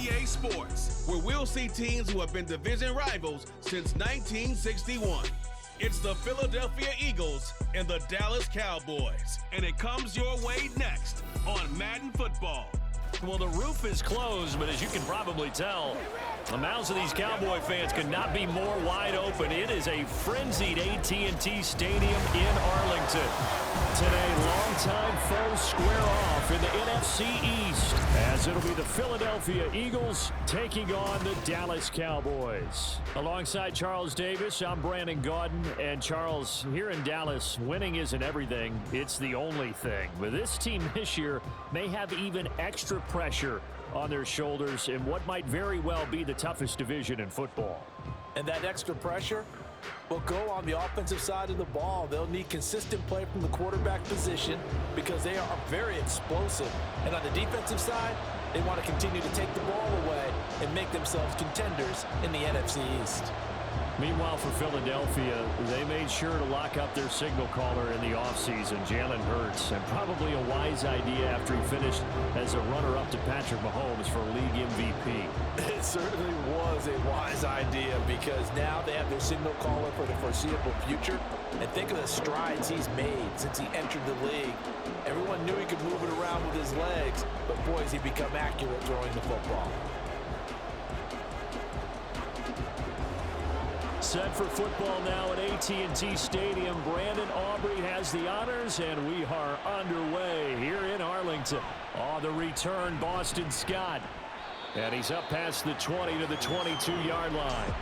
EA Sports, where we'll see teams who have been division rivals since 1961. It's the Philadelphia Eagles and the Dallas Cowboys, and it comes your way next on Madden Football. Well, the roof is closed, but as you can probably tell, the mouths of these Cowboy fans could not be more wide open. It is a frenzied AT&T Stadium in Arlington. Today, longtime foes square off in the NFC East, as it'll be the Philadelphia Eagles taking on the Dallas Cowboys. Alongside Charles Davis, I'm Brandon Gaudin. And Charles, here in Dallas, winning isn't everything. It's the only thing. But this team this year may have even extra pressure on their shoulders in what might very well be the toughest division in football. And that extra pressure will go on the offensive side of the ball. They'll need consistent play from the quarterback position because they are very explosive. And on the defensive side, they want to continue to take the ball away and make themselves contenders in the NFC East. Meanwhile, for Philadelphia, they made sure to lock up their signal caller in the offseason, Jalen Hurts, and probably a wise idea after he finished as a runner-up to Patrick Mahomes for league MVP. It certainly was a wise idea because now they have their signal caller for the foreseeable future. And think of the strides he's made since he entered the league. Everyone knew he could move it around with his legs, but boy, has he become accurate throwing the football. Set for football now at AT&T Stadium. Brandon Aubrey has the honors, and we are underway here in Arlington. On the return, Boston Scott. And he's up past the 20 to the 22-yard line.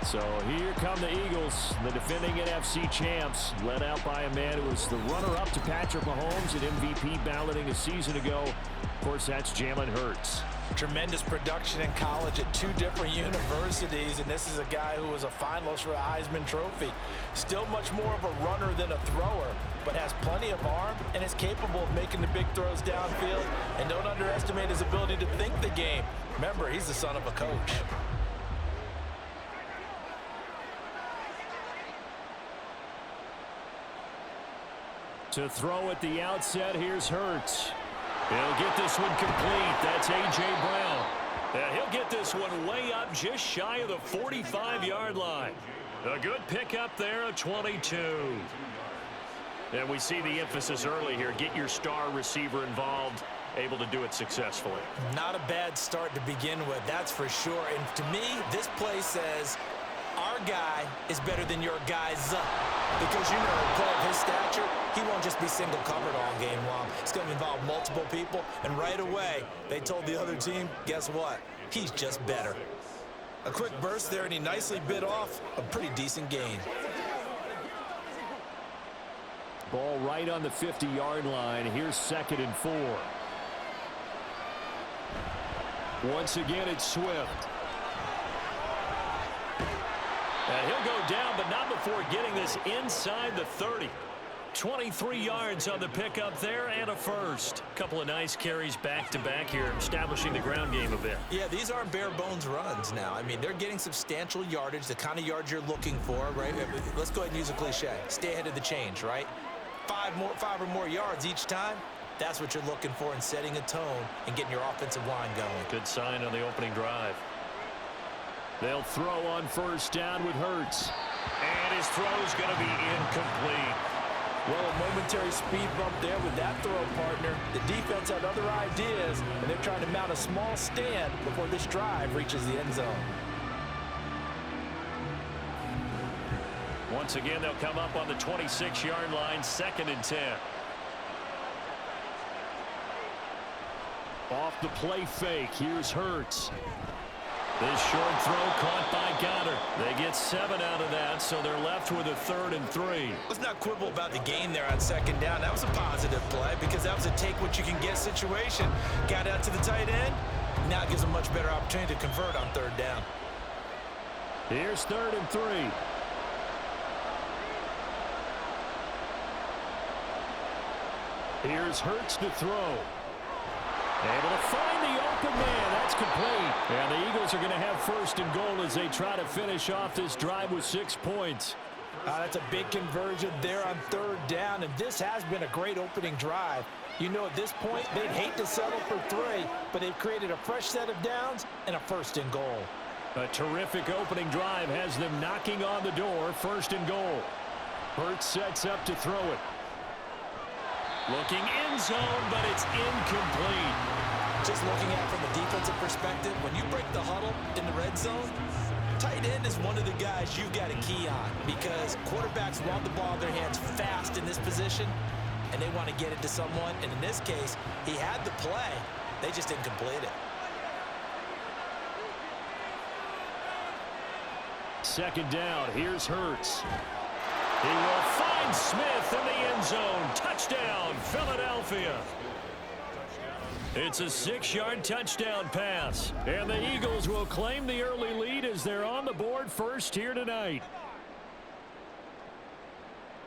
So here come the Eagles, the defending NFC champs, led out by a man who was the runner-up to Patrick Mahomes at MVP balloting a season ago. Of course, that's Jalen Hurts. Tremendous production in college at two different universities, and this is a guy who was a finalist for a Heisman Trophy. Still much more of a runner than a thrower, but has plenty of arm and is capable of making the big throws downfield. And don't underestimate his ability to think the game. Remember, he's the son of a coach. To throw at the outset, here's Hurts. He'll get this one complete. That's A.J. Brown. And he'll get this one way up just shy of the 45-yard line. A good pickup there, a 22. And we see the emphasis early here. Get your star receiver involved, able to do it successfully. Not a bad start to begin with, that's for sure. And to me, this play says, our guy is better than your guy's. Because, you know, a player of his stature, he won't just be single covered all game long. It's going to involve multiple people, and right away, they told the other team, guess what? He's just better. A quick burst there, and he nicely bit off a pretty decent gain. Ball right on the 50-yard line. Here's 2nd and 4. Once again, it's Swift. And he'll go down, but not before getting this inside the 30. 23 yards on the pickup there and a first. Couple of nice carries back-to-back here, establishing the ground game a bit. Yeah, these aren't bare-bones runs now. I mean, they're getting substantial yardage, the kind of yards you're looking for, right? Let's go ahead and use a cliche. Stay ahead of the change, right? Five or more yards each time. That's what you're looking for in setting a tone and getting your offensive line going. Good sign on the opening drive. They'll throw on first down with Hurts. And his throw's going to be incomplete. Well, a momentary speed bump there with that throw partner. The defense had other ideas, and they're trying to mount a small stand before this drive reaches the end zone. Once again, they'll come up on the 26-yard line, 2nd and 10. Off the play fake, here's Hurts. This short throw caught by Goddard. They get 7 out of that, so they're left with a 3rd and 3. Let's not quibble about the gain there on 2nd down. That was a positive play because that was a take-what-you-can-get situation. Got out to the tight end. Now it gives them a much better opportunity to convert on 3rd down. Here's 3rd and 3. Here's Hurts to throw. Able to find the open man. That's complete. And the Eagles are going to have 1st and goal as they try to finish off this drive with 6 points. That's a big conversion there on third down, and this has been a great opening drive. You know, at this point, they'd hate to settle for 3, but they've created a fresh set of downs and a 1st and goal. A terrific opening drive has them knocking on the door, 1st and goal. Hurts sets up to throw it. Looking end zone, but it's incomplete. Just looking at it from a defensive perspective, when you break the huddle in the red zone, tight end is one of the guys you've got to key on because quarterbacks want the ball in their hands fast in this position, and they want to get it to someone. And in this case, he had the play. They just didn't complete it. 2nd down. Here's Hurts. He will find Smith in the end zone. Touchdown, Philadelphia. It's a 6-yard touchdown pass. And the Eagles will claim the early lead as they're on the board first here tonight.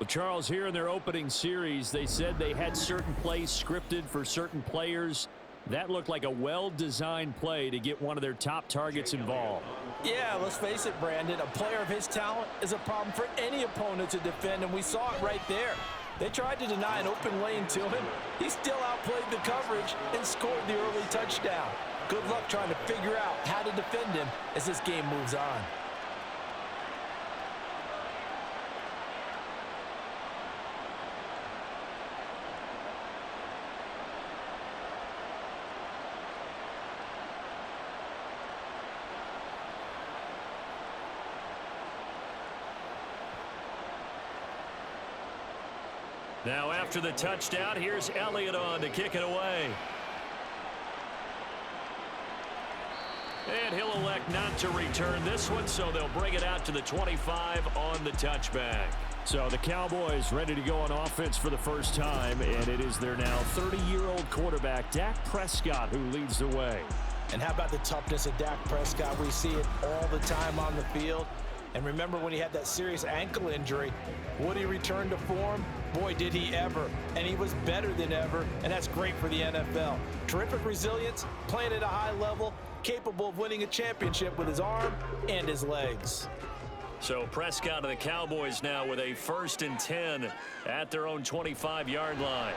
Well, Charles, here in their opening series, they said they had certain plays scripted for certain players. That looked like a well-designed play to get one of their top targets involved. Yeah, let's face it, Brandon. A player of his talent is a problem for any opponent to defend, and we saw it right there. They tried to deny an open lane to him. He still outplayed the coverage and scored the early touchdown. Good luck trying to figure out how to defend him as this game moves on. Now after the touchdown, here's Elliott on to kick it away. And he'll elect not to return this one, so they'll bring it out to the 25 on the touchback. So the Cowboys ready to go on offense for the first time, and it is their now 30-year-old quarterback, Dak Prescott, who leads the way. And how about the toughness of Dak Prescott? We see it all the time on the field. And remember when he had that serious ankle injury, would he return to form? Boy, did he ever. And he was better than ever, and that's great for the NFL. Terrific resilience, playing at a high level, capable of winning a championship with his arm and his legs. So Prescott of the Cowboys now with a 1st and 10 at their own 25-yard line.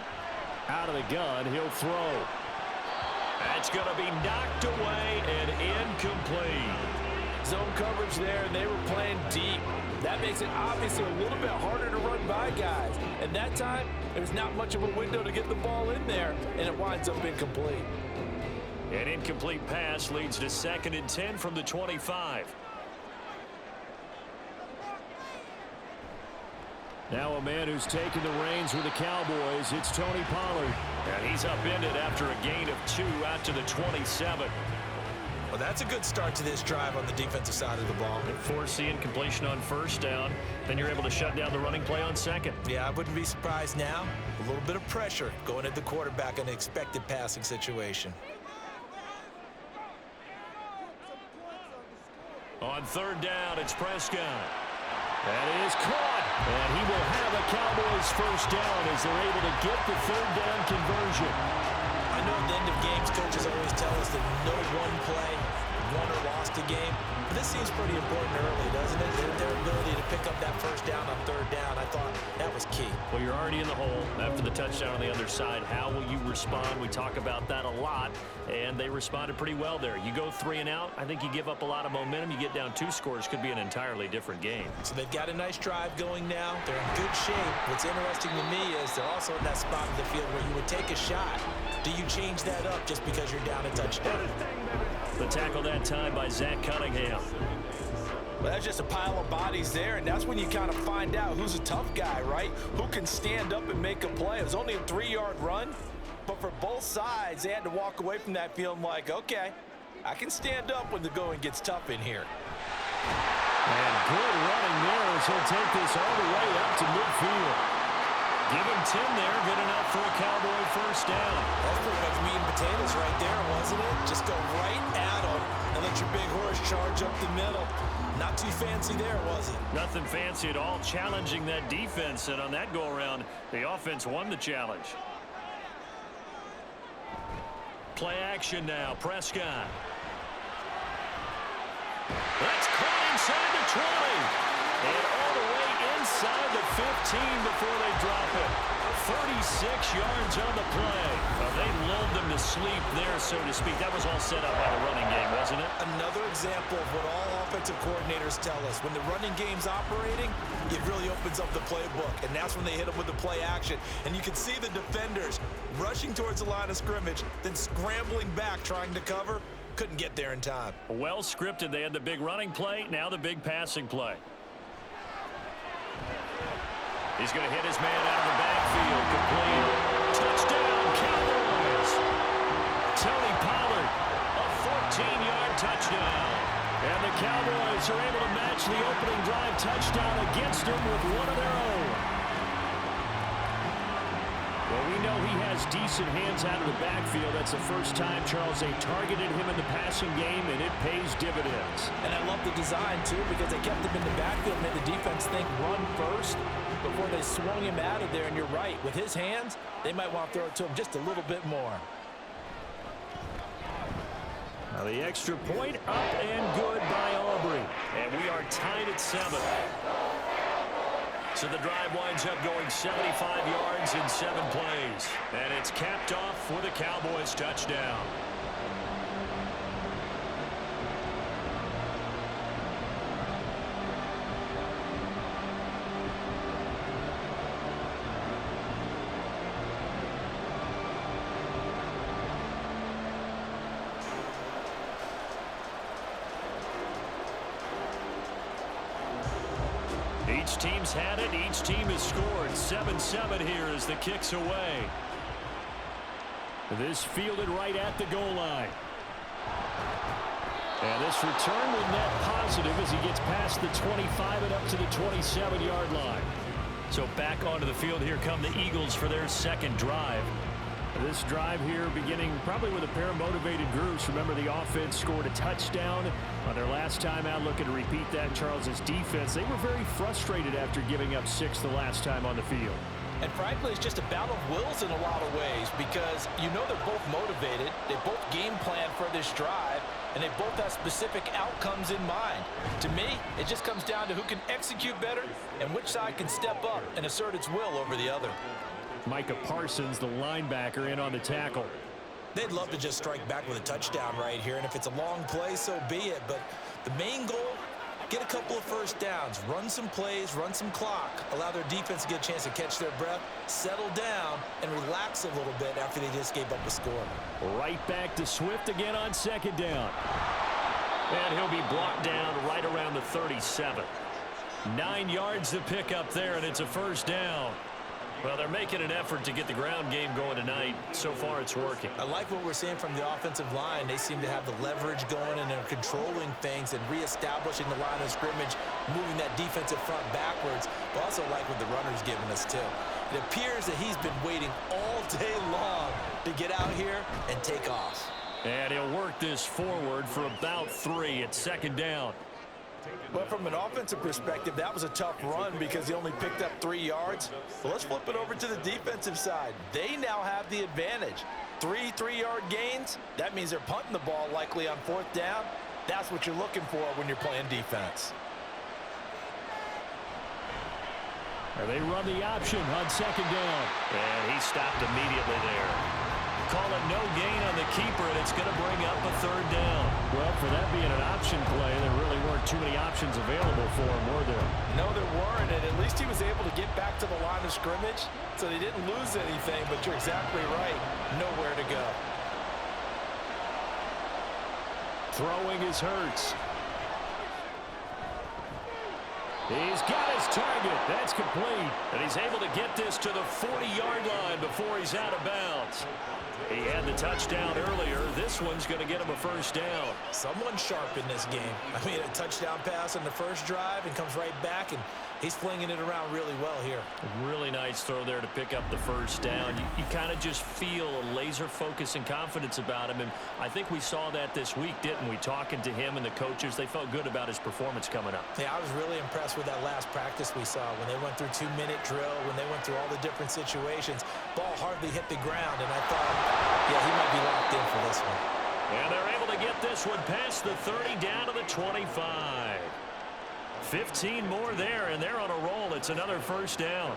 Out of the gun, he'll throw. That's going to be knocked away and incomplete. Zone coverage there, and they were playing deep. That makes it obviously a little bit harder to run by guys. And that time, there's not much of a window to get the ball in there, and it winds up incomplete. An incomplete pass leads to 2nd and 10 from the 25. Now a man who's taken the reins with the Cowboys, it's Tony Pollard. And he's upended after a gain of 2 out to the 27. Well, that's a good start to this drive on the defensive side of the ball. Force the incompletion on 1st down. Then you're able to shut down the running play on 2nd. Yeah, I wouldn't be surprised now. A little bit of pressure going at the quarterback in an expected passing situation. On 3rd down, it's Prescott. That is caught. And he will have a Cowboys 1st down as they're able to get the 3rd down conversion. I know at the end of games, coaches always tell us that no one play won or lost a game. But this seems pretty important early, doesn't it? Their ability to pick up that 1st down on 3rd down, I thought that was key. Well, you're already in the hole after the touchdown on the other side. How will you respond? We talk about that a lot, and they responded pretty well there. You go 3 and out, I think you give up a lot of momentum. You get down 2 scores, could be an entirely different game. So they've got a nice drive going now. They're in good shape. What's interesting to me is they're also in that spot in the field where you would take a shot. Do you change that up just because you're down a touchdown? The tackle that time by Zach Cunningham. Well, that's just a pile of bodies there, and that's when you kind of find out who's a tough guy, right? Who can stand up and make a play. It was only a 3-yard run, but for both sides, they had to walk away from that feeling like, okay, I can stand up when the going gets tough in here. And good running there as he'll take this all the way up to midfield. Give him 10 there, good enough for a Cowboy 1st down. That's pretty much meat and potatoes right there, wasn't it? Just go right at him and let your big horse charge up the middle. Not too fancy there, was it? Nothing fancy at all, challenging that defense, and on that go-around, the offense won the challenge. Play action now, Prescott. That's caught inside the 20. And all the way inside the 15 before they drop it. 36 yards on the play. Well, they lulled them to sleep there, so to speak. That was all set up by the running game, wasn't it? Another example of what all offensive coordinators tell us. When the running game's operating, it really opens up the playbook, and that's when they hit them with the play action. And you can see the defenders rushing towards the line of scrimmage, then scrambling back trying to cover. Couldn't get there in time. Well scripted. They had the big running play, now the big passing play. He's going to hit his man out of the backfield. Complete. Touchdown, Cowboys. Tony Pollard, a 14-yard touchdown. And the Cowboys are able to match the opening drive touchdown against him with one of their own. Well, we know he has decent hands out of the backfield. That's the first time, Charles, they targeted him in the passing game, and it pays dividends. And I love the design, too, because they kept him in the backfield and made the defense think run first before they swung him out of there. And you're right, with his hands, they might want to throw it to him just a little bit more. Now the extra point up and good by Aubrey. And we are tied at 7. So the drive winds up going 75 yards in 7 plays. And it's capped off with a Cowboys touchdown. Each team's had it. Each team has scored. 7-7 here as the kick's away. This fielded right at the goal line. And this return will net positive as he gets past the 25 and up to the 27-yard line. So back onto the field here come the Eagles for their second drive. This drive here beginning probably with a pair of motivated groups. Remember, the offense scored a touchdown on their last time out. Looking to repeat that. Charles's defense, they were very frustrated after giving up 6 the last time on the field. And frankly, it's just a battle of wills in a lot of ways because you know they're both motivated. They both game plan for this drive, and they both have specific outcomes in mind. To me, it just comes down to who can execute better and which side can step up and assert its will over the other. Micah Parsons, the linebacker, in on the tackle. They'd love to just strike back with a touchdown right here, and if it's a long play, so be it. But the main goal, get a couple of first downs, run some plays, run some clock, allow their defense to get a chance to catch their breath, settle down, and relax a little bit after they just gave up a score. Right back to Swift again on second down. And he'll be brought down right around the 37. 9 yards to pick up there, and it's a first down. Well, they're making an effort to get the ground game going tonight. So far, it's working. I like what we're seeing from the offensive line. They seem to have the leverage going, and they're controlling things and reestablishing the line of scrimmage, moving that defensive front backwards. But also like what the runner's giving us, too. It appears that he's been waiting all day long to get out here and take off. And he'll work this forward for about 3 at second down. But from an offensive perspective, that was a tough run because he only picked up 3 yards. Well, let's flip it over to the defensive side. They now have the advantage. 3 3-yard gains, that means they're punting the ball likely on 4th down. That's what you're looking for when you're playing defense. And they run the option on second down. And he stopped immediately there. Call it no gain on the keeper, and it's going to bring up a 3rd down. Well, for that being an option play, there really weren't too many options available for him, were there? No, there weren't, and at least he was able to get back to the line of scrimmage, so they didn't lose anything, but you're exactly right. Nowhere to go. Throwing is Hurts. He's got his target. That's complete. And he's able to get this to the 40-yard line before he's out of bounds. He had the touchdown earlier. This one's going to get him a first down. Someone sharp in this game. I mean, a touchdown pass on the first drive and comes right back, and he's flinging it around really well here. Really nice throw there to pick up the first down. You kind of just feel a laser focus and confidence about him, and I think we saw that this week, didn't we? Talking to him and the coaches, they felt good about his performance coming up. Yeah, I was really impressed with that last practice we saw when they went through 2-minute drill, when they went through all the different situations. Ball hardly hit the ground, and I thought, yeah, he might be locked in for this one. And they're able to get this one past the 30 down to the 25. 15 more there, and they're on a roll. It's another first down.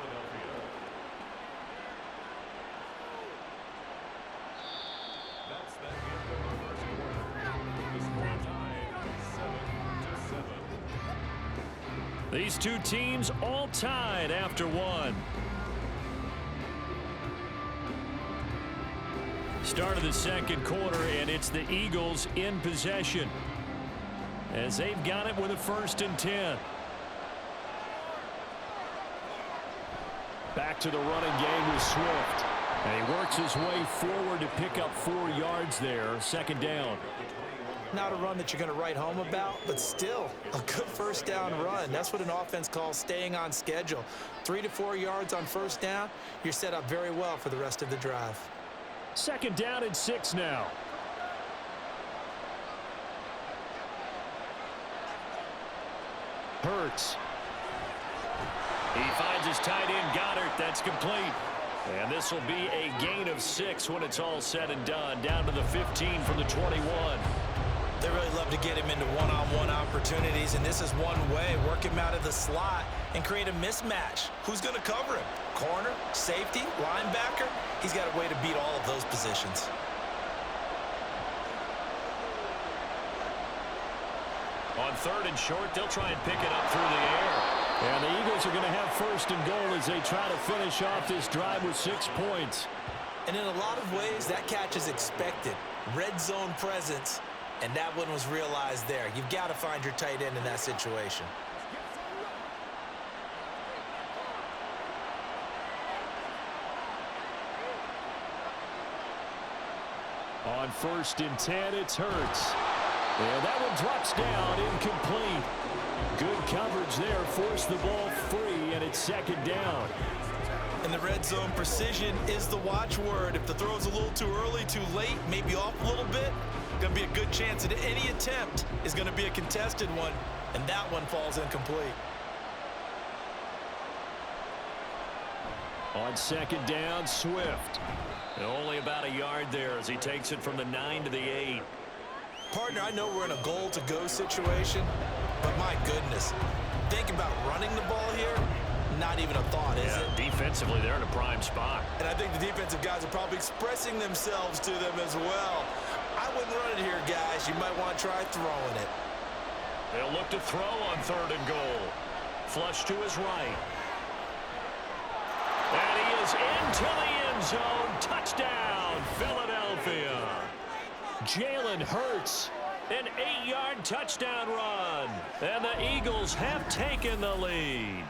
These two teams all tied after one. Start of the second quarter, and it's the Eagles in possession as they've got it with a 1st and 10. Back to the running game with Swift. And he works his way forward to pick up 4 yards there. 2nd down. Not a run that you're going to write home about, but still a good 1st down run. That's what an offense calls staying on schedule. 3 to 4 yards on 1st down. You're set up very well for the rest of the drive. 2nd down and 6 now. Hurts. He finds his tight end, Goddard. That's complete. And this will be a gain of 6 when it's all said and done. Down to the 15 from the 21. They really love to get him into one-on-one opportunities, and this is one way. Work him out of the slot and create a mismatch. Who's going to cover him? Corner, safety, linebacker? He's got a way to beat all of those positions. On 3rd and short, they'll try and pick it up through the air. And the Eagles are going to have 1st and goal as they try to finish off this drive with 6 points. And in a lot of ways, that catch is expected. Red zone presence. And that one was realized there. You've got to find your tight end in that situation. On 1st and 10, it's Hurts. And that one drops down, incomplete. Good coverage there, forced the ball free, and it's 2nd down. And the red zone precision is the watchword. If the throw's a little too early, too late, maybe off a little bit, going to be a good chance that any attempt is going to be a contested one, and that one falls incomplete. On 2nd down, Swift. And only about a yard there as he takes it from the 9 to the 8. Partner, I know we're in a goal-to-go situation, but my goodness, think about running the ball here. Not even a thought, is it? Defensively, they're in a prime spot. And I think the defensive guys are probably expressing themselves to them as well. I wouldn't run it here, guys. You might want to try throwing it. They'll look to throw on 3rd and goal. Flush to his right. And he is into the end zone. Touchdown, Philadelphia. Jalen Hurts, an 8-yard touchdown run. And the Eagles have taken the lead.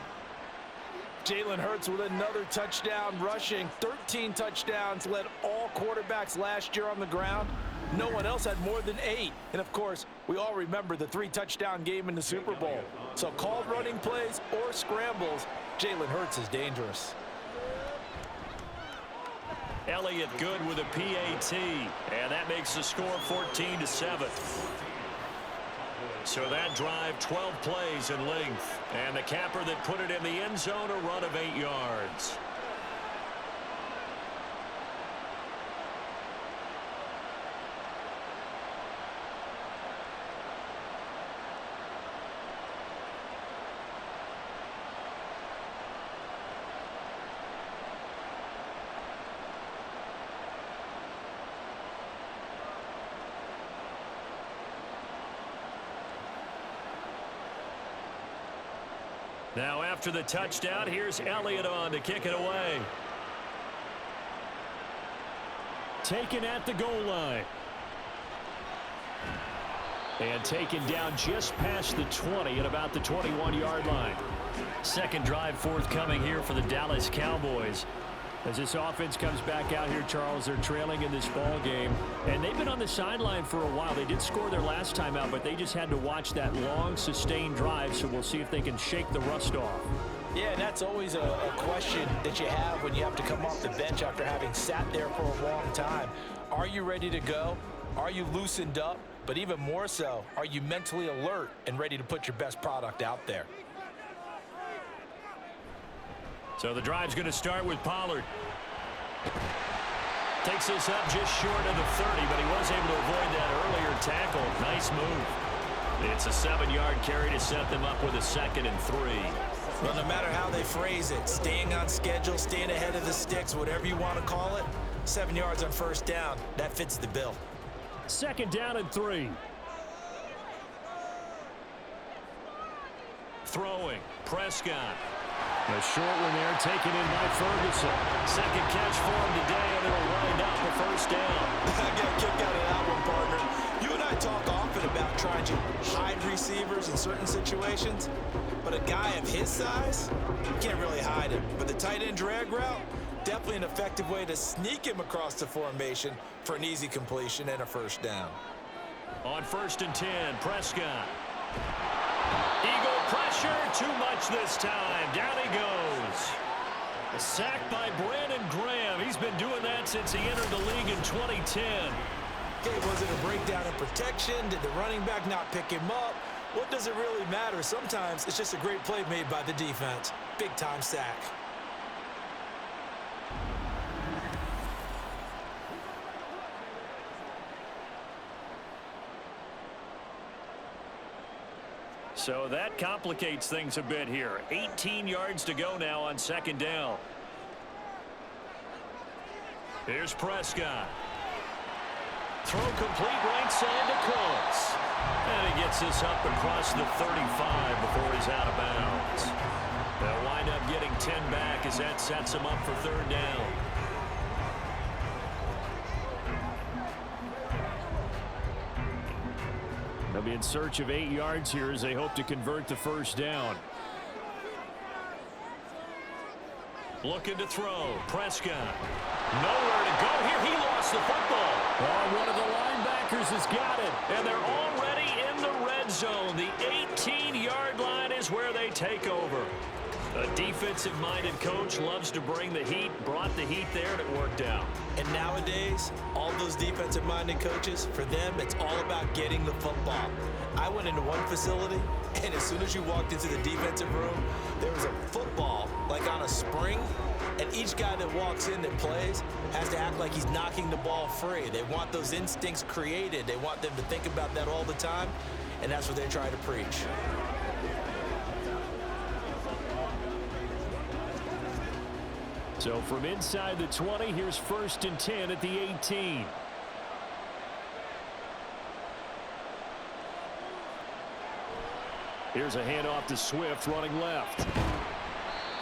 Jalen Hurts with another touchdown rushing. 13 touchdowns, led all quarterbacks last year on the ground. No one else had more than 8. And, of course, we all remember the 3-touchdown game in the Super Bowl. So called running plays or scrambles, Jalen Hurts is dangerous. Elliott good with a PAT. And that makes the score 14-7. So that drive, 12 plays in length. And the capper that put it in the end zone, a run of 8 yards. Now after the touchdown, here's Elliott on to kick it away. Taken at the goal line. And taken down just past the 20 at about the 21-yard line. Second drive forthcoming here for the Dallas Cowboys. As this offense comes back out here, Charles, they're trailing in this ball game. And they've been on the sideline for a while. They did score their last time out, but they just had to watch that long, sustained drive. So we'll see if they can shake the rust off. Yeah, and that's always a question that you have when you have to come off the bench after having sat there for a long time. Are you ready to go? Are you loosened up? But even more so, are you mentally alert and ready to put your best product out there? So the drive's going to start with Pollard. Takes this up just short of the 30, but he was able to avoid that earlier tackle. Nice move. It's a 7-yard carry to set them up with a 2nd and 3. Well, no matter how they phrase it, staying on schedule, staying ahead of the sticks, whatever you want to call it, 7 yards on first down, that fits the bill. 2nd down and 3. Throwing, Prescott. A short one there taken in by Ferguson. 2nd catch for him today, and it'll wind up a first down. I got a kick out of that one, partner. You and I talk often about trying to hide receivers in certain situations, but a guy of his size, you can't really hide him. But the tight end drag route, definitely an effective way to sneak him across the formation for an easy completion and a first down. On 1st and 10, Prescott. Eagle pressure, too much this time. Down he goes. A sack by Brandon Graham. He's been doing that since he entered the league in 2010. Okay, was it a breakdown in protection? Did the running back not pick him up? What does it really matter? Sometimes it's just a great play made by the defense. Big-time sack. So that complicates things a bit here. 18 yards to go now on 2nd down. Here's Prescott. Throw complete right side to Cooks. And he gets this up across the 35 before he's out of bounds. They'll wind up getting 10 back as that sets him up for 3rd down. They'll be in search of 8 yards here as they hope to convert the first down. Looking to throw. Prescott. Nowhere to go here. He lost the football. Oh, one of the linebackers has got it. And they're already in the red zone. The 18-yard line is where they take over. A defensive-minded coach loves to bring the heat, brought the heat there, and it worked out. And nowadays, all those defensive-minded coaches, for them, it's all about getting the football. I went into one facility, and as soon as you walked into the defensive room, there was a football, like on a spring, and each guy that walks in that plays has to act like he's knocking the ball free. They want those instincts created. They want them to think about that all the time, and that's what they try to preach. So from inside the 20, here's 1st and 10 at the 18. Here's a handoff to Swift running left.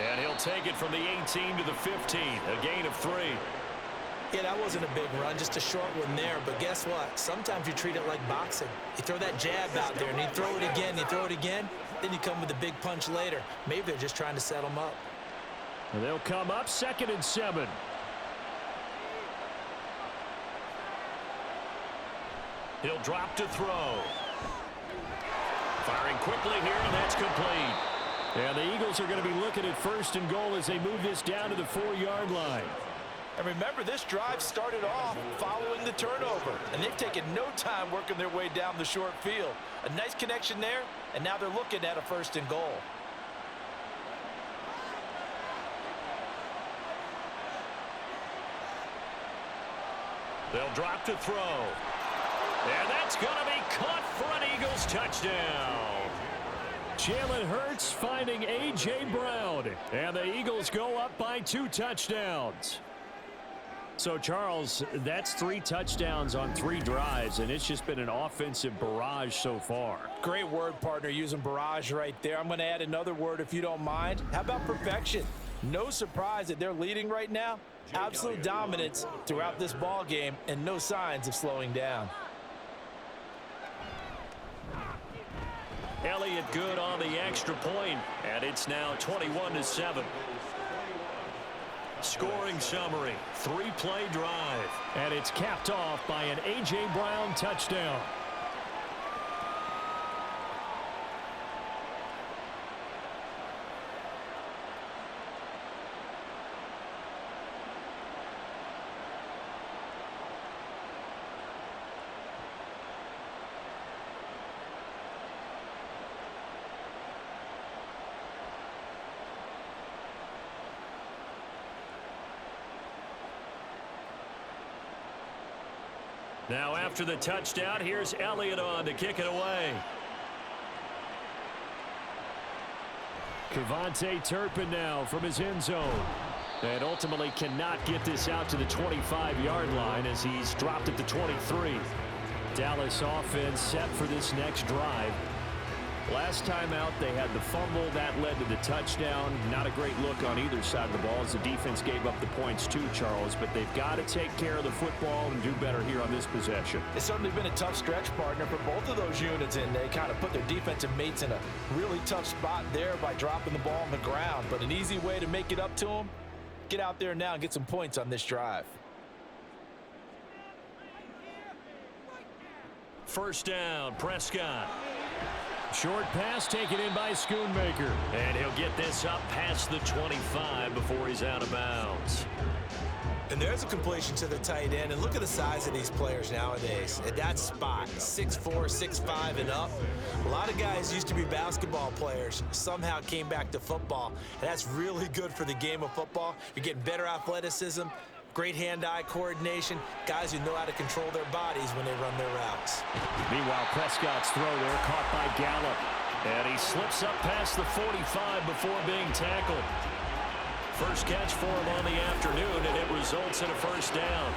And he'll take it from the 18 to the 15, a gain of 3. Yeah, that wasn't a big run, just a short one there. But guess what? Sometimes you treat it like boxing. You throw that jab out there, and you throw it again, you throw it again, then you come with a big punch later. Maybe they're just trying to set them up. And they'll come up 2nd and 7. He'll drop to throw. Firing quickly here, and that's complete. And the Eagles are going to be looking at 1st and goal as they move this down to the 4-yard line. And remember, this drive started off following the turnover, and they've taken no time working their way down the short field. A nice connection there, and now they're looking at a 1st and goal. They'll drop to throw. And that's going to be caught for an Eagles touchdown. Jalen Hurts finding A.J. Brown. And the Eagles go up by 2 touchdowns. So, Charles, that's 3 touchdowns on 3 drives, and it's just been an offensive barrage so far. Great word, partner, using barrage right there. I'm going to add another word if you don't mind. How about perfection? No surprise that they're leading right now. Absolute dominance throughout this ball game and no signs of slowing down. Elliott good on the extra point, and it's now 21-7. Scoring summary, 3-play drive, and it's capped off by an A.J. Brown touchdown. Now after the touchdown, here's Elliott on to kick it away. Cavante Turpin now from his end zone. And ultimately cannot get this out to the 25-yard line as he's dropped at the 23. Dallas offense set for this next drive. Last time out, they had the fumble. That led to the touchdown. Not a great look on either side of the ball as the defense gave up the points too, Charles. But they've got to take care of the football and do better here on this possession. It's certainly been a tough stretch, partner, for both of those units, and they kind of put their defensive mates in a really tough spot there by dropping the ball on the ground. But an easy way to make it up to them, get out there now and get some points on this drive. First down, Prescott. Short pass taken in by Schoonmaker. And he'll get this up past the 25 before he's out of bounds. And there's a completion to the tight end. And look at the size of these players nowadays. At that spot, 6'4", 6'5", and up. A lot of guys used to be basketball players, somehow came back to football. And that's really good for the game of football. You're getting better athleticism, great hand-eye coordination, guys who know how to control their bodies when they run their routes. Meanwhile, Prescott's throw there caught by Gallup. And he slips up past the 45 before being tackled. First catch for him on the afternoon, and it results in a first down.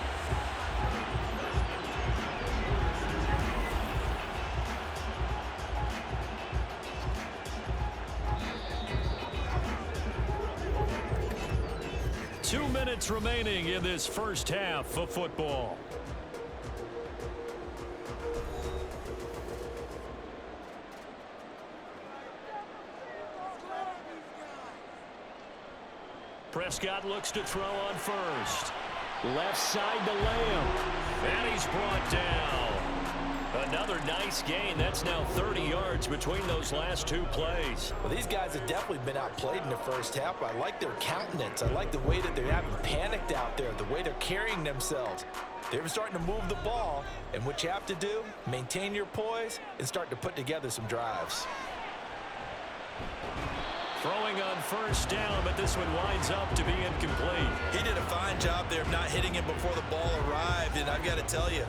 Two minutes remaining in this first half of football. Prescott looks to throw on first. Left side to Lamb. And he's brought down. Another nice gain. That's now 30 yards between those last two plays. Well, these guys have definitely been outplayed in the first half. I like their countenance. I like the way that they're having panicked out there, the way they're carrying themselves. They're starting to move the ball, and what you have to do, maintain your poise and start to put together some drives. Throwing on first down, but this one winds up to be incomplete. He did a fine job there of not hitting him before the ball arrived, and I've got to tell you,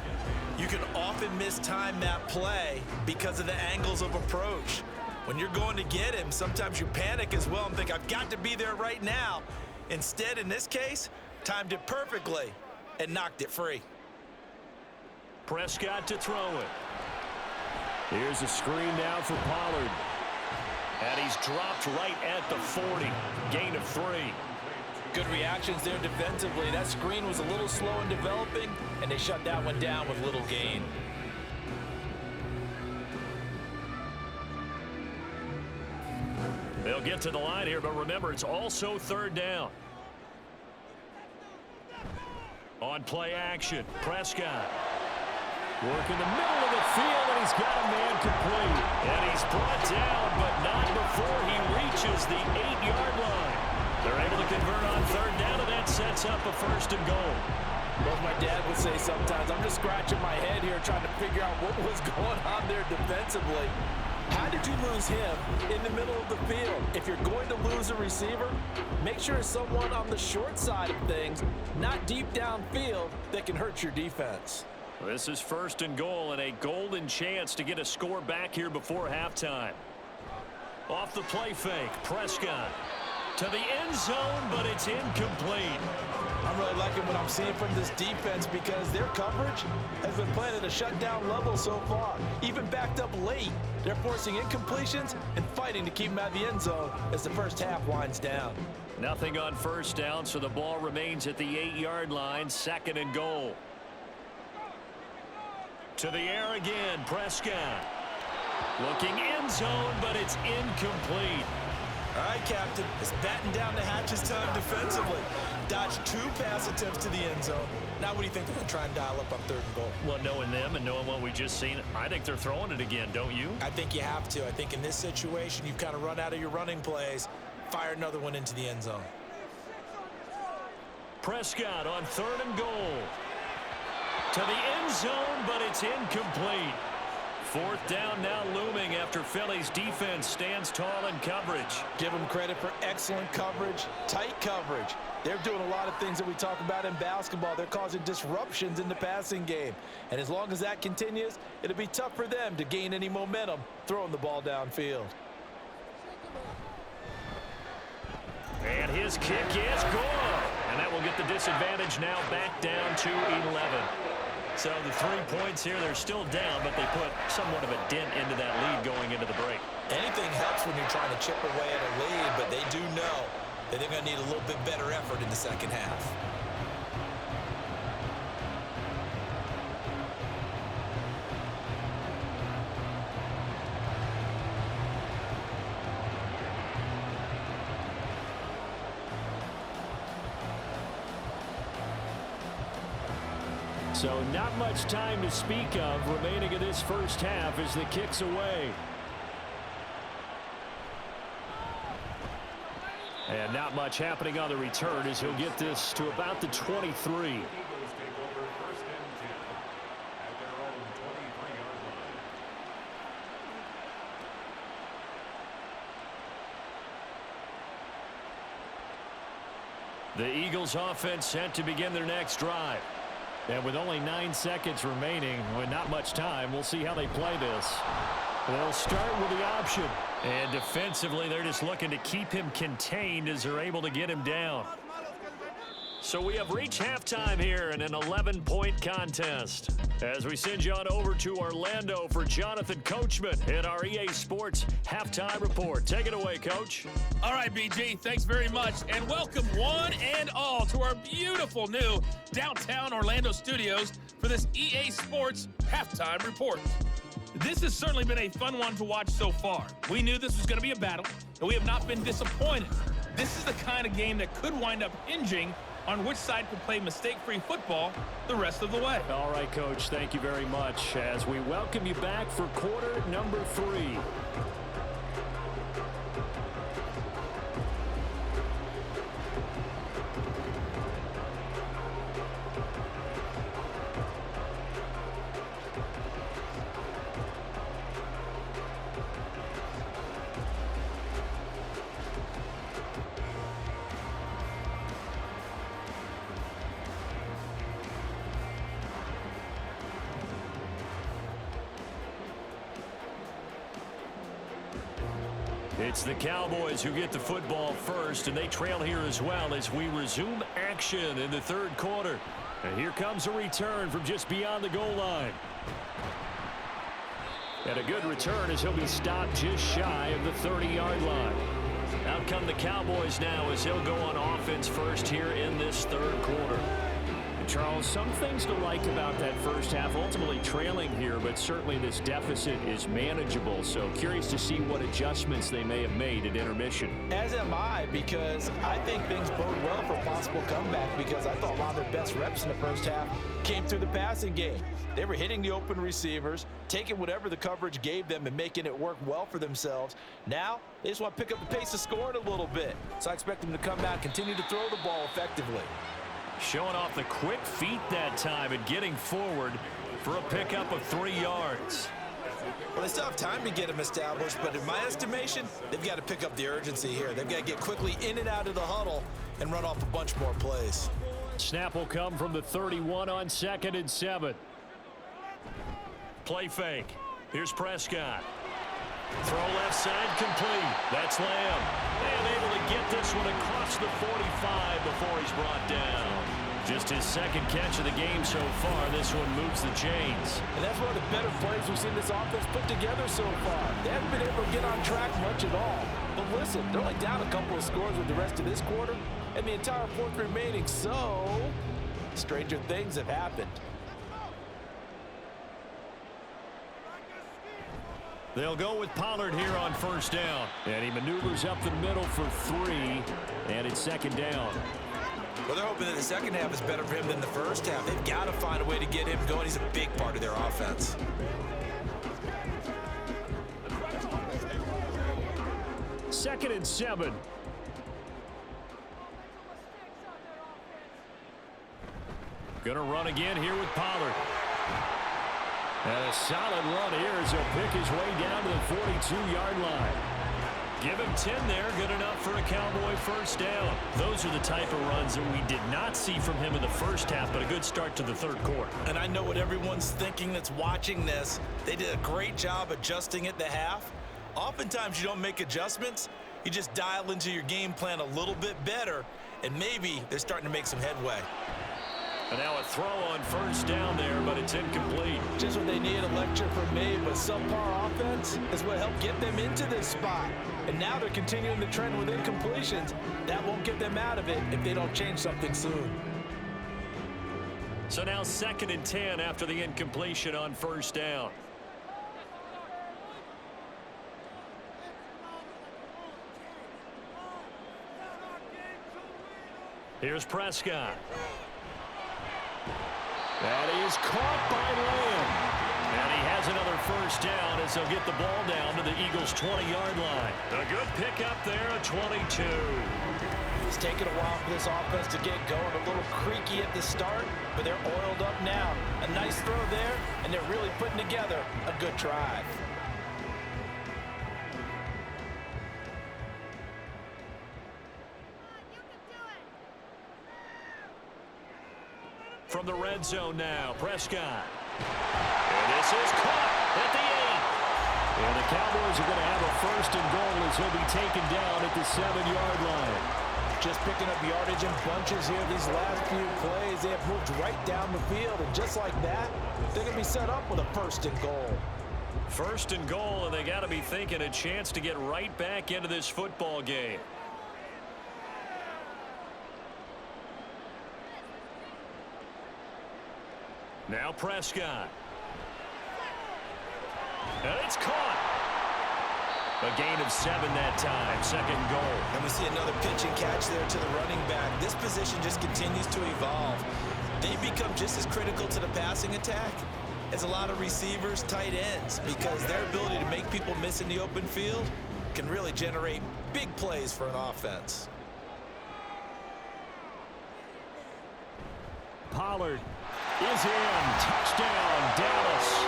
you can often mistime that play because of the angles of approach. When you're going to get him, sometimes you panic as well and think, I've got to be there right now. Instead, in this case, timed it perfectly and knocked it free. Prescott to throw it. Here's a screen now for Pollard. And he's dropped right at the 40. Gain of 3. Good reactions there defensively. That screen was a little slow in developing, and they shut that one down with little gain. They'll get to the line here, but remember, it's also third down. On play action, Prescott. Work in the middle of the field, and he's got a man complete. And he's brought down, but not before he reaches the 8-yard line. They're able to convert on third down, and that sets up a first and goal. Well, as my dad would say sometimes, I'm just scratching my head here trying to figure out what was going on there defensively. How did you lose him in the middle of the field? If you're going to lose a receiver, make sure it's someone on the short side of things, not deep downfield, that can hurt your defense. This is first and goal, and a golden chance to get a score back here before halftime. Off the play fake, Prescott to the end zone, but it's incomplete. I'm really liking what I'm seeing from this defense because their coverage has been playing at a shutdown level so far. Even backed up late, they're forcing incompletions and fighting to keep them out of the end zone as the first half winds down. Nothing on first down, so the ball remains at the 8-yard line, second and goal. To the air again, Prescott. Looking end zone, but it's incomplete. All right, Captain, it's batten down the hatches time defensively. Dodged 2 pass attempts to the end zone. Now what do you think they're going to try and dial up on third and goal? Well, knowing them and knowing what we just seen, I think they're throwing it again, don't you? I think you have to. I think in this situation, you've kind of run out of your running plays. Fire another one into the end zone. Prescott on third and goal. To the end zone, but it's incomplete. Fourth down now looming after Philly's defense stands tall in coverage. Give them credit for excellent coverage, tight coverage. They're doing a lot of things that we talk about in basketball. They're causing disruptions in the passing game. And as long as that continues, it'll be tough for them to gain any momentum throwing the ball downfield. And his kick is good. And that will get the disadvantage now back down to 11. So the 3 points here, they're still down, but they put somewhat of a dent into that lead going into the break. Anything helps when you're trying to chip away at a lead, but they do know that they're going to need a little bit better effort in the second half. So not much time to speak of remaining in this first half as the kick's away. And not much happening on the return as he'll get this to about the 23. The Eagles offense set to begin their next drive. And with only 9 seconds remaining, with not much time, we'll see how they play this. They'll start with the option. And defensively, they're just looking to keep him contained as they're able to get him down. So we have reached halftime here in an 11-point contest. As we send you on over to Orlando for Jonathan Coachman in our EA Sports Halftime Report. Take it away, Coach. All right, BG, thanks very much. And welcome one and all to our beautiful new downtown Orlando studios for this EA Sports Halftime Report. This has certainly been a fun one to watch so far. We knew this was going to be a battle, and we have not been disappointed. This is the kind of game that could wind up hinging on which side could play mistake-free football the rest of the way. All right, Coach, thank you very much as we welcome you back for quarter number 3. It's the Cowboys who get the football first, and they trail here as well as we resume action in the third quarter. And here comes a return from just beyond the goal line. And a good return as he'll be stopped just shy of the 30-yard line. Out come the Cowboys now as he'll go on offense first here in this third quarter. Charles, some things to like about that first half, ultimately trailing here, but certainly this deficit is manageable. So curious to see what adjustments they may have made at intermission. As am I, because I think things bode well for a possible comeback, because I thought a lot of their best reps in the first half came through the passing game. They were hitting the open receivers, taking whatever the coverage gave them and making it work well for themselves. Now, they just want to pick up the pace of scoring a little bit. So I expect them to come out and continue to throw the ball effectively. Showing off the quick feet that time and getting forward for a pickup of 3 yards. Well, they still have time to get them established, but in my estimation, they've got to pick up the urgency here. They've got to get quickly in and out of the huddle and run off a bunch more plays. Snap will come from the 31 on 2nd and 7. Play fake. Here's Prescott. Throw left side complete. That's Lamb. And able to get this one across the 45 before he's brought down. Just his second catch of the game so far. This one moves the chains. And that's one of the better plays we've seen this offense put together so far. They haven't been able to get on track much at all. But listen, they're only down a couple of scores with the rest of this quarter and the entire fourth remaining. So, stranger things have happened. They'll go with Pollard here on first down. And he maneuvers up the middle for 3. And it's second down. Well, they're hoping that the second half is better for him than the first half. They've got to find a way to get him going. He's a big part of their offense. Second and 7. Gonna run again here with Pollard. And a solid run here as he'll pick his way down to the 42-yard line. Give him 10 there, good enough for a Cowboy first down. Those are the type of runs that we did not see from him in the first half, but a good start to the third quarter. And I know what everyone's thinking that's watching this. They did a great job adjusting at the half. Oftentimes you don't make adjustments You just dial into your game plan a little bit better, and maybe they're starting to make some headway. And now a throw on first down there, but it's incomplete. Just what they need, a lecture from me, but subpar offense is what helped get them into this spot. And now they're continuing the trend with incompletions. That won't get them out of it if they don't change something soon. So now 2nd and 10 after the incompletion on first down. Here's Prescott. That is caught by Lamb. And he has another first down as they'll get the ball down to the Eagles' 20-yard line. A good pickup there at 22. It's taken a while for this offense to get going. A little creaky at the start, but they're oiled up now. A nice throw there, and they're really putting together a good drive. From the red zone now, Prescott. And this is caught at the 8. And the Cowboys are going to have a 1st and goal as he'll be taken down at the 7-yard line. Just picking up yardage in bunches here these last few plays. They have moved right down the field, and just like that, they're going to be set up with a 1st and goal. 1st and goal, and they got to be thinking a chance to get right back into this football game. Now Prescott. And it's caught. A gain of 7 that time. 2nd goal. And we see another pitch and catch there to the running back. This position just continues to evolve. They become just as critical to the passing attack as a lot of receivers, tight ends, because their ability to make people miss in the open field can really generate big plays for an offense. Pollard is in. Touchdown, Dallas.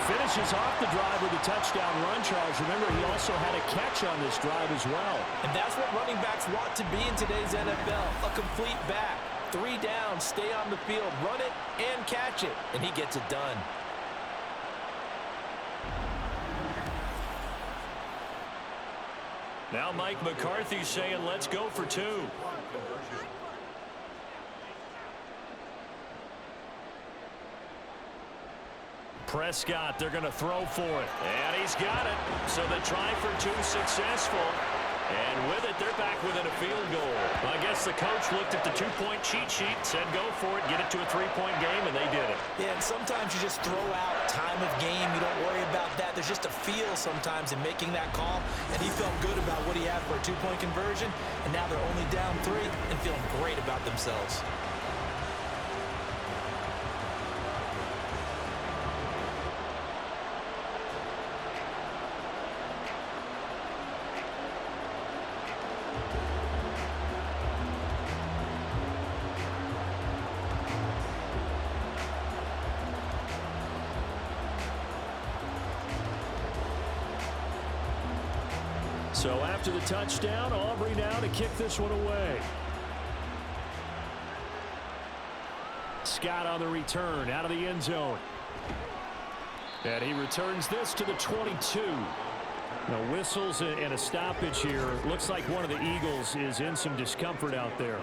Finishes off the drive with a touchdown run, Charles. Remember, he also had a catch on this drive as well. And that's what running backs want to be in today's NFL, a complete back. 3 down, stay on the field, run it, and catch it. And he gets it done. Now Mike McCarthy saying, let's go for 2. Prescott, they're going to throw for it. And he's got it. So the try for 2 successful. And with it, they're back within a field goal. I guess the coach looked at the 2-point cheat sheet, said go for it, get it to a 3-point game, and they did it. Yeah, and sometimes you just throw out time of game. You don't worry about that. There's just a feel sometimes in making that call. And he felt good about what he had for a 2-point conversion. And now they're only down 3 and feeling great about themselves. So after the touchdown, Aubrey now to kick this one away. Scott on the return out of the end zone. And he returns this to the 22. Now whistles and a stoppage here. Looks like one of the Eagles is in some discomfort out there.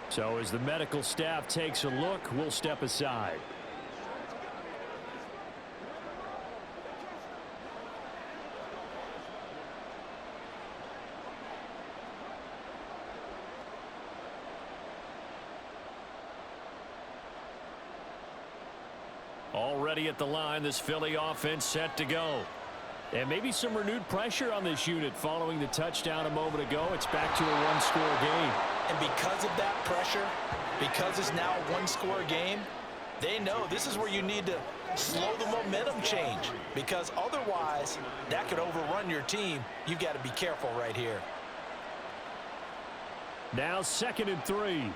So as the medical staff takes a look, we'll step aside. Already at the line, this Philly offense set to go. And maybe some renewed pressure on this unit following the touchdown a moment ago. It's back to a 1-score game. And because of that pressure, because it's now a 1-score game, they know this is where you need to slow the momentum change, because otherwise that could overrun your team. You've got to be careful right here. Now 2nd and 3.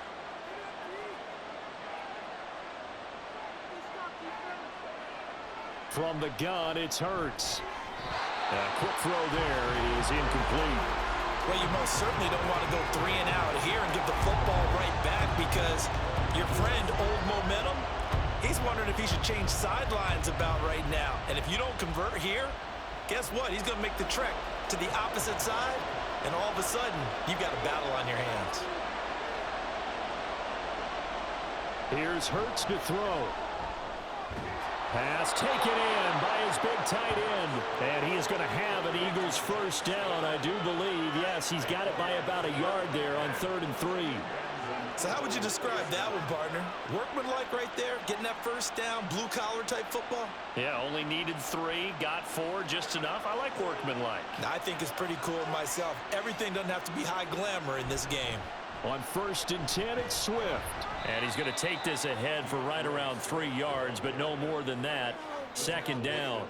From the gun, it's Hurts. A quick throw there is incomplete. Well, you most certainly don't want to go 3 and out here and give the football right back, because your friend, Old Momentum, he's wondering if he should change sidelines about right now. And if you don't convert here, guess what? He's going to make the trek to the opposite side, and all of a sudden, you've got a battle on your hands. Here's Hurts to throw. Pass taken in by his big tight end. And he is going to have an Eagles first down, I do believe. Yes, he's got it by about a yard there on 3rd and 3. So how would you describe that one, partner? Workmanlike right there, getting that first down, blue-collar type football? Yeah, only needed 3, got 4, just enough. I like workmanlike. I think it's pretty cool myself. Everything doesn't have to be high glamour in this game. On 1st and 10, it's Swift. And he's going to take this ahead for right around 3 yards, but no more than that. 2nd down.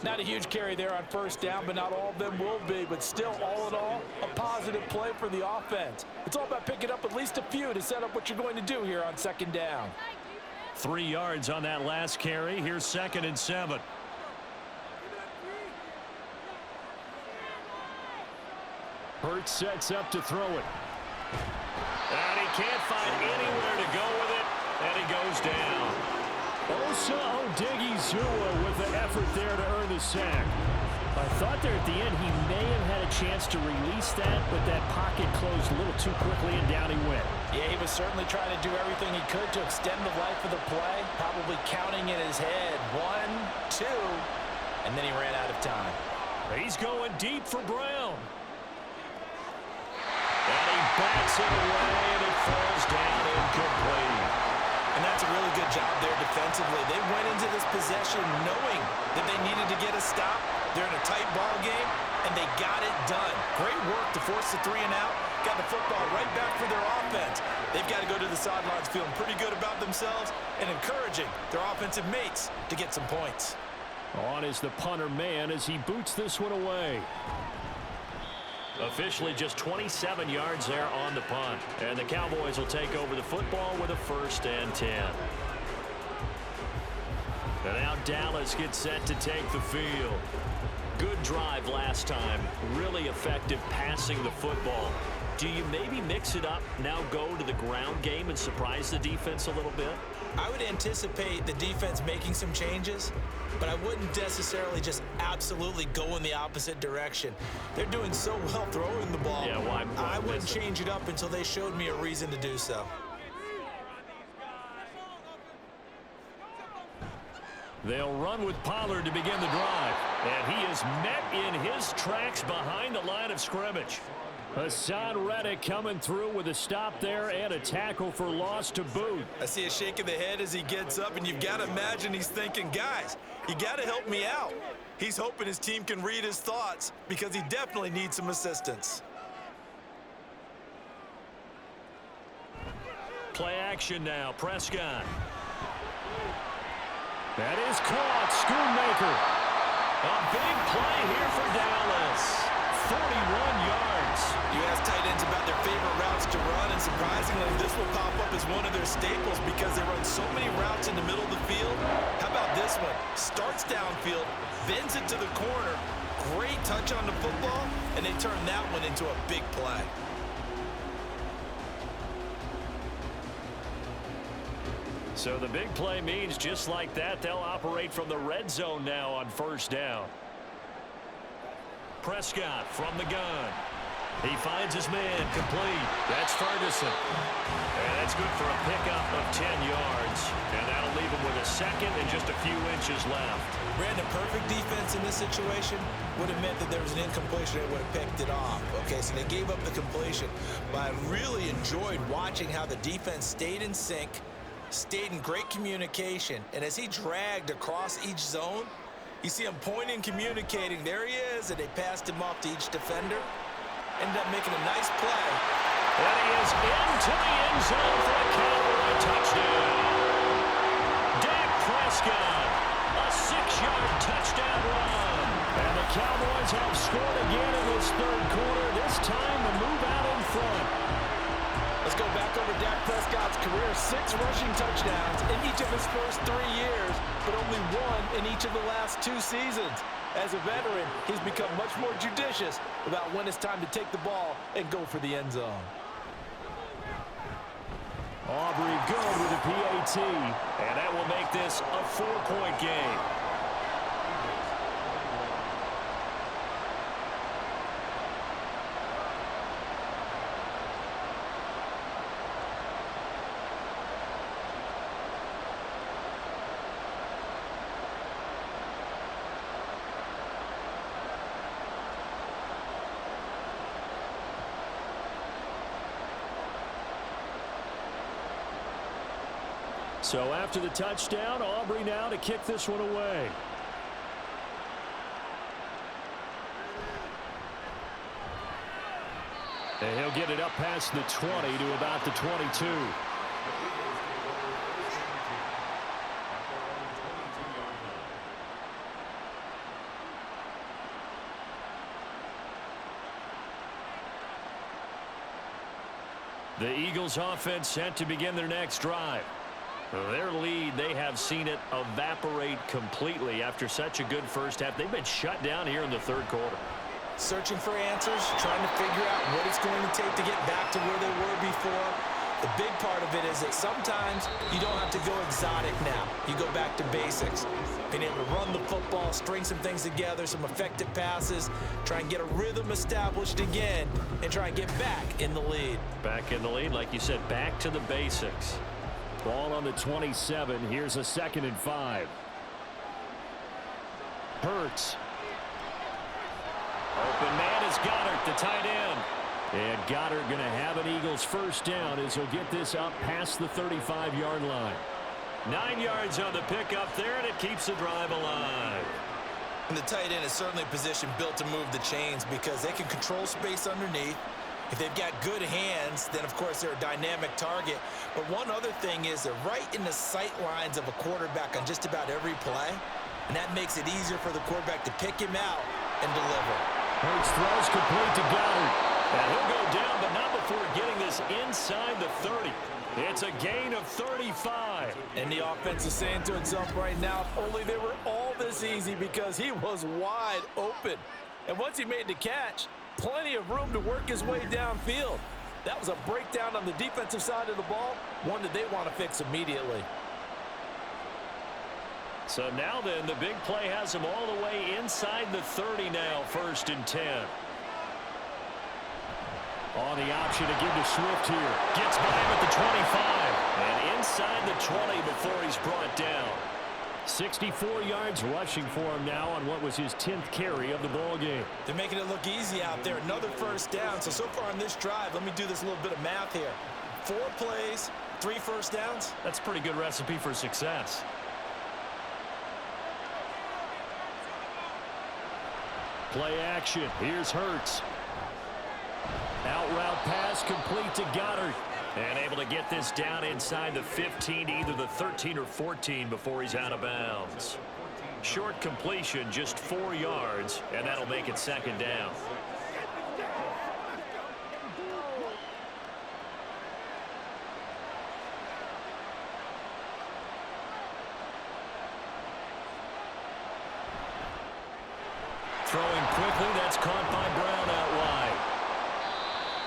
Not a huge carry there on 1st down, but not all of them will be. But still, all in all, a positive play for the offense. It's all about picking up at least a few to set up what you're going to do here on 2nd down. 3 yards on that last carry. Here's 2nd and 7. Hurts sets up to throw it. And he can't find anywhere to go with it, and he goes down. Osa Odighizuwa with the effort there to earn the sack. I thought there at the end he may have had a chance to release that, but that pocket closed a little too quickly, and down he went. Yeah, he was certainly trying to do everything he could to extend the life of the play, probably counting in his head 1, 2, and then he ran out of time. He's going deep for Brown. And he backs it away, and it falls down incomplete. And that's a really good job there defensively. They went into this possession knowing that they needed to get a stop. They're in a tight ball game, and they got it done. Great work to force the 3 and out. Got the football right back for their offense. They've got to go to the sidelines feeling pretty good about themselves and encouraging their offensive mates to get some points. On is the punter man as he boots this one away. Officially just 27 yards there on the punt. And the Cowboys will take over the football with a 1st and 10. And now Dallas gets set to take the field. Good drive last time. Really effective passing the football. Do you maybe mix it up, now go to the ground game and surprise the defense a little bit? I would anticipate the defense making some changes, but I wouldn't necessarily just absolutely go in the opposite direction. They're doing so well throwing the ball. Yeah, why I wouldn't change it up until they showed me a reason to do so. They'll run with Pollard to begin the drive. And he is met in his tracks behind the line of scrimmage. Hassan Reddick coming through with a stop there and a tackle for loss to boot. I see a shake of the head as he gets up, and you've got to imagine he's thinking, guys, you got to help me out. He's hoping his team can read his thoughts because he definitely needs some assistance. Play action now. Prescott. That is caught. Schoonmaker. A big play here for Dallas. 41 yards. You ask tight ends about their favorite routes to run, and surprisingly, this will pop up as one of their staples because they run so many routes in the middle of the field. How about this one? Starts downfield, bends it to the corner. Great touch on the football, and they turn that one into a big play. So the big play means just like that, they'll operate from the red zone now on 1st down. Prescott from the gun. He finds his man complete. That's Ferguson. And that's good for a pickup of 10 yards. And that'll leave him with a 2nd and just a few inches left. Brandon, perfect defense in this situation would have meant that there was an incompletion and would have picked it off. Okay, so they gave up the completion. But I really enjoyed watching how the defense stayed in sync, stayed in great communication. And as he dragged across each zone, you see him pointing, communicating. There he is, and they passed him off to each defender. Ended up making a nice play. And he is into the end zone for a Cowboy touchdown. Dak Prescott, a 6-yard touchdown run. And the Cowboys have scored again in this 3rd quarter, this time to move out in front. Let's go back over Dak Prescott's career. 6 rushing touchdowns in each of his first 3 years, but only 1 in each of the last 2 seasons. As a veteran, he's become much more judicious about when it's time to take the ball and go for the end zone. Aubrey good with a PAT, and that will make this a 4-point game. So after the touchdown, Aubrey now to kick this one away. And he'll get it up past the 20 to about the 22. The Eagles offense set to begin their next drive. Their lead, they have seen it evaporate completely after such a good first half. They've been shut down here in the third quarter. Searching for answers, trying to figure out what it's going to take to get back to where they were before. The big part of it is that sometimes you don't have to go exotic now. You go back to basics. Being able to run the football, string some things together, some effective passes, try and get a rhythm established again, and try and get back in the lead. Back in the lead, like you said, back to the basics. Ball on the 27. Here's a 2nd and 5. Hurts. Open man is Goddard, the tight end. And Goddard going to have an Eagles first down as he'll get this up past the 35-yard line. 9 yards on the pickup there, and it keeps the drive alive. And the tight end is certainly a position built to move the chains because they can control space underneath. If they've got good hands, then, of course, they're a dynamic target. But one other thing is they're right in the sight lines of a quarterback on just about every play, and that makes it easier for the quarterback to pick him out and deliver. Hurts throws complete to Goddard. And he'll go down, but not before getting this inside the 30. It's a gain of 35. And the offense is saying to itself right now, if only they were all this easy, because he was wide open. And once he made the catch, plenty of room to work his way downfield. That was a breakdown on the defensive side of the ball, one that they want to fix immediately. So now then, the big play has him all the way inside the 30 now, 1st and 10. On the option to give to Swift here. Gets by him at the 25. And inside the 20 before he's brought down. 64 yards rushing for him now on what was his 10th carry of the ball game. They're making it look easy out there. Another first down. So far on this drive, let me do this little bit of math here. 4 plays, 3 first downs. That's a pretty good recipe for success. Play action. Here's Hurts. Out route pass complete to Goddard. And able to get this down inside the 15, either the 13 or 14 before he's out of bounds. Short completion, just 4 yards, and that'll make it 2nd down. Throwing quickly, that's caught by Brown out wide.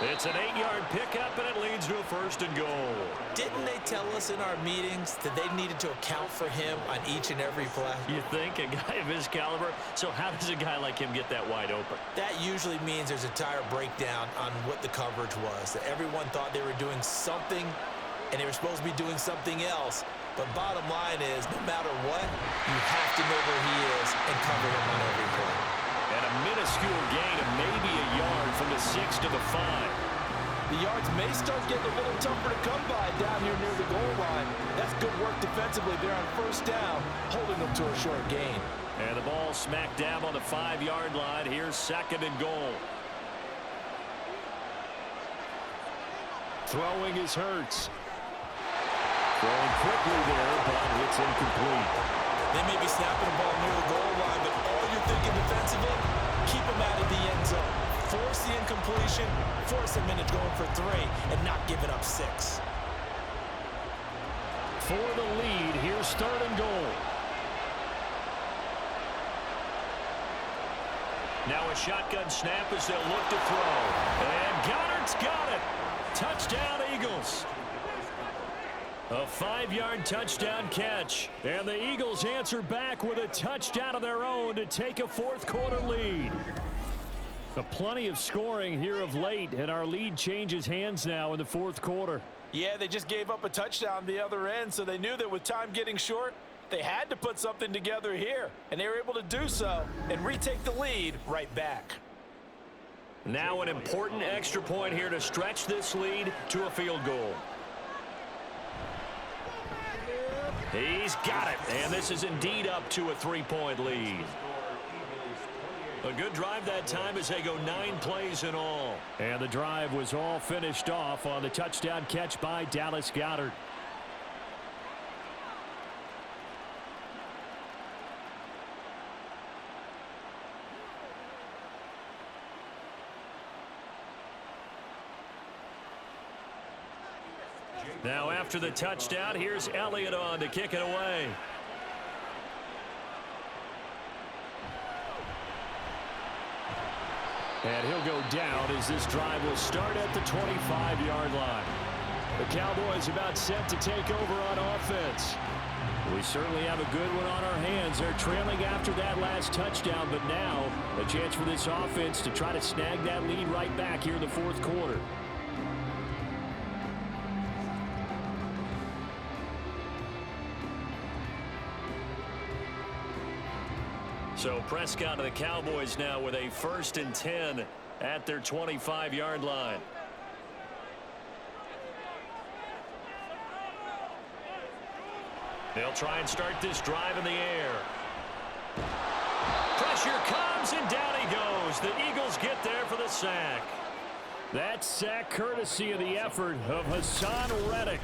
It's an 8-yard pickup, and it leads to a 1st and goal. Didn't they tell us in our meetings that they needed to account for him on each and every play? You think? A guy of his caliber? So how does a guy like him get that wide open? That usually means there's a tire breakdown on what the coverage was. That everyone thought they were doing something, and they were supposed to be doing something else. But bottom line is, no matter what, you have to know where he is and cover him on every play. And a minuscule gain of maybe a yard from the 6 to the 5. The yards may start getting a little tougher to come by down here near the goal line. That's good work defensively there on 1st down, holding them to a short gain. And the ball smack dab on the 5-yard line. Here's 2nd and goal. Throwing is Hurts. Throwing quickly there, but it's incomplete. They may be snapping the ball near the goal line, but all you're thinking defensively, keep them out of the end zone. Force the incompletion, force them into going for 3, and not giving up 6. For the lead, here's 3rd and goal. Now a shotgun snap as they'll look to throw. And Goddard's got it. Touchdown, Eagles. A 5-yard touchdown catch. And the Eagles answer back with a touchdown of their own to take a 4th quarter lead. Plenty of scoring here of late, and our lead changes hands now in the 4th quarter. Yeah, they just gave up a touchdown the other end, so they knew that with time getting short, they had to put something together here, and they were able to do so and retake the lead right back. Now an important extra point here to stretch this lead to a field goal. He's got it, and this is indeed up to a 3-point lead. A good drive that time as they go 9 plays in all. And the drive was all finished off on the touchdown catch by Dallas Goedert. Now after the touchdown, here's Elliott on to kick it away. And he'll go down as this drive will start at the 25-yard line. The Cowboys about set to take over on offense. We certainly have a good one on our hands. They're trailing after that last touchdown, but now a chance for this offense to try to snag that lead right back here in the fourth quarter. So Prescott of the Cowboys now with a 1st and 10 at their 25-yard line. They'll try and start this drive in the air. Pressure comes, and down he goes. The Eagles get there for the sack. That sack courtesy of the effort of Hassan Reddick.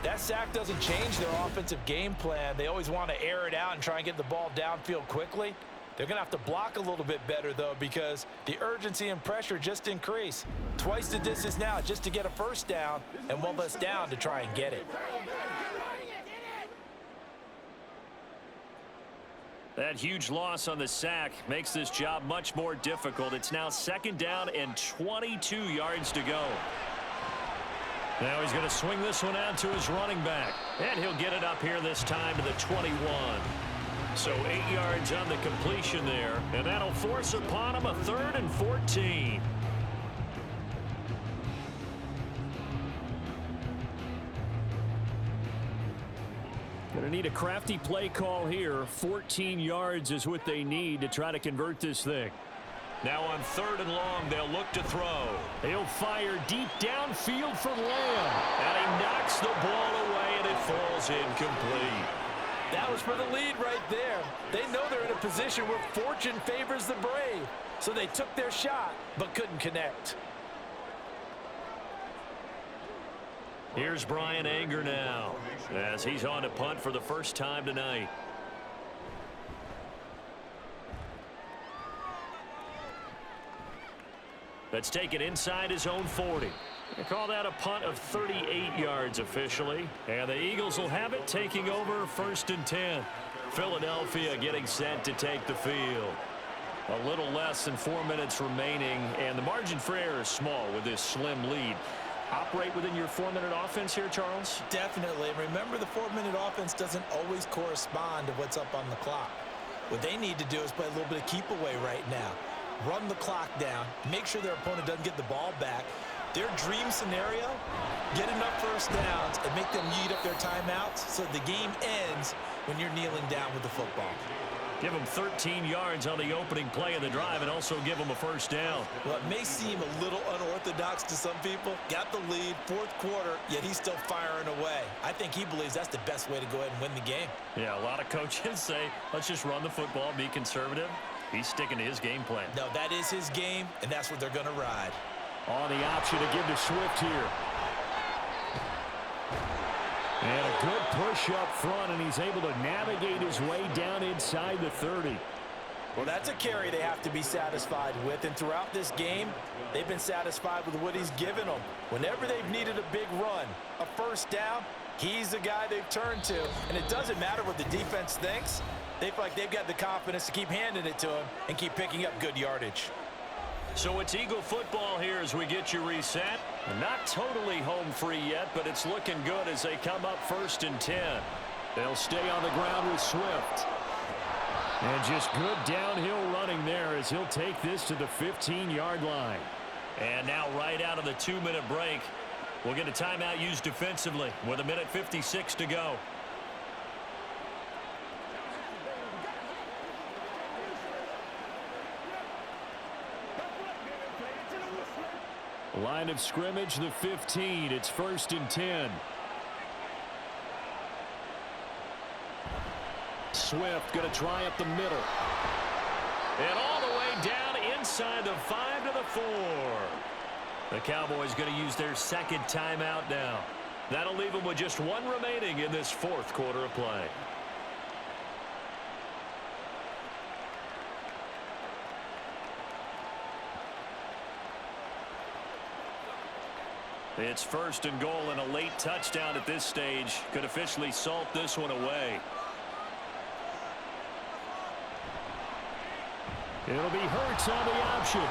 That sack doesn't change their offensive game plan. They always want to air it out and try and get the ball downfield quickly. They're going to have to block a little bit better, though, because the urgency and pressure just increase. Twice the distance now just to get a first down, and one less down to try and get it. That huge loss on the sack makes this job much more difficult. It's now 2nd down and 22 yards to go. Now he's going to swing this one out to his running back. And he'll get it up here this time to the 21. So 8 yards on the completion there. And that'll force upon him a 3rd and 14. Going to need a crafty play call here. 14 yards is what they need to try to convert this thing. Now on 3rd and long, they'll look to throw. He'll fire deep downfield for Lamb. And he knocks the ball away, and it falls incomplete. That was for the lead right there. They know they're in a position where fortune favors the brave. So they took their shot, but couldn't connect. Here's Brian Anger now, as he's on to punt for the first time tonight. That's taken inside his own 40. They call that a punt of 38 yards officially. And the Eagles will have it, taking over 1st and 10. Philadelphia getting set to take the field. A little less than 4 minutes remaining, and the margin for error is small with this slim lead. Operate within your 4-minute offense here, Charles? Definitely. Remember, the 4-minute offense doesn't always correspond to what's up on the clock. What they need to do is play a little bit of keep away right now. Run the clock down, make sure their opponent doesn't get the ball back. Their dream scenario, get enough first downs and make them eat up their timeouts so the game ends when you're kneeling down with the football. Give them 13 yards on the opening play of the drive and also give them a first down. Well, it may seem a little unorthodox to some people. Got the lead, 4th quarter, yet he's still firing away. I think he believes that's the best way to go ahead and win the game. Yeah, a lot of coaches say, let's just run the football, be conservative. He's sticking to his game plan. No, that is his game, and that's what they're going to ride. On the option to give to Swift here. And a good push up front, and he's able to navigate his way down inside the 30. Well, that's a carry they have to be satisfied with, and throughout this game, they've been satisfied with what he's given them. Whenever they've needed a big run, a first down, he's the guy they've turned to. And it doesn't matter what the defense thinks. They feel like they've got the confidence to keep handing it to him and keep picking up good yardage. So it's Eagle football here as we get you reset. Not totally home free yet, but it's looking good as they come up 1st and 10. They'll stay on the ground with Swift. And just good downhill running there as he'll take this to the 15-yard line. And now right out of the 2-minute break, we'll get a timeout used defensively with 1:56 to go. Line of scrimmage, the 15. It's 1st and 10. Swift going to try up the middle. And all the way down inside the 5 to the 4. The Cowboys going to use their second timeout now. That'll leave them with just one remaining in this fourth quarter of play. It's first and goal, and a late touchdown at this stage could officially salt this one away. It'll be Hurts on the option.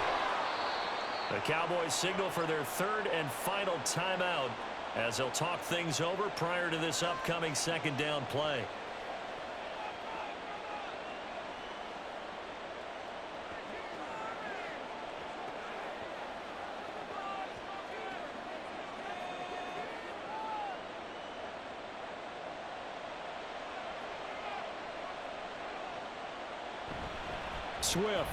The Cowboys signal for their third and final timeout as they'll talk things over prior to this upcoming second down play. Swift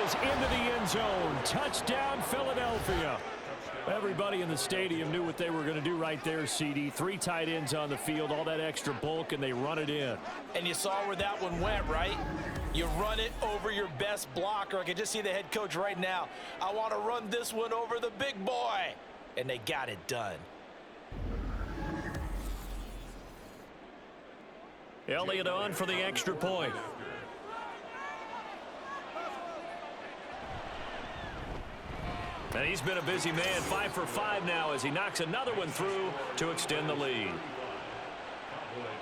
is into the end zone. Touchdown, Philadelphia. Everybody in the stadium knew what they were going to do right there, CD. 3 tight ends on the field, all that extra bulk, and they run it in. And you saw where that one went, right? You run it over your best blocker. I can just see the head coach right now. I want to run this one over the big boy. And they got it done. Elliott on for the extra point. And he's been a busy man, 5 for 5 now as he knocks another one through to extend the lead.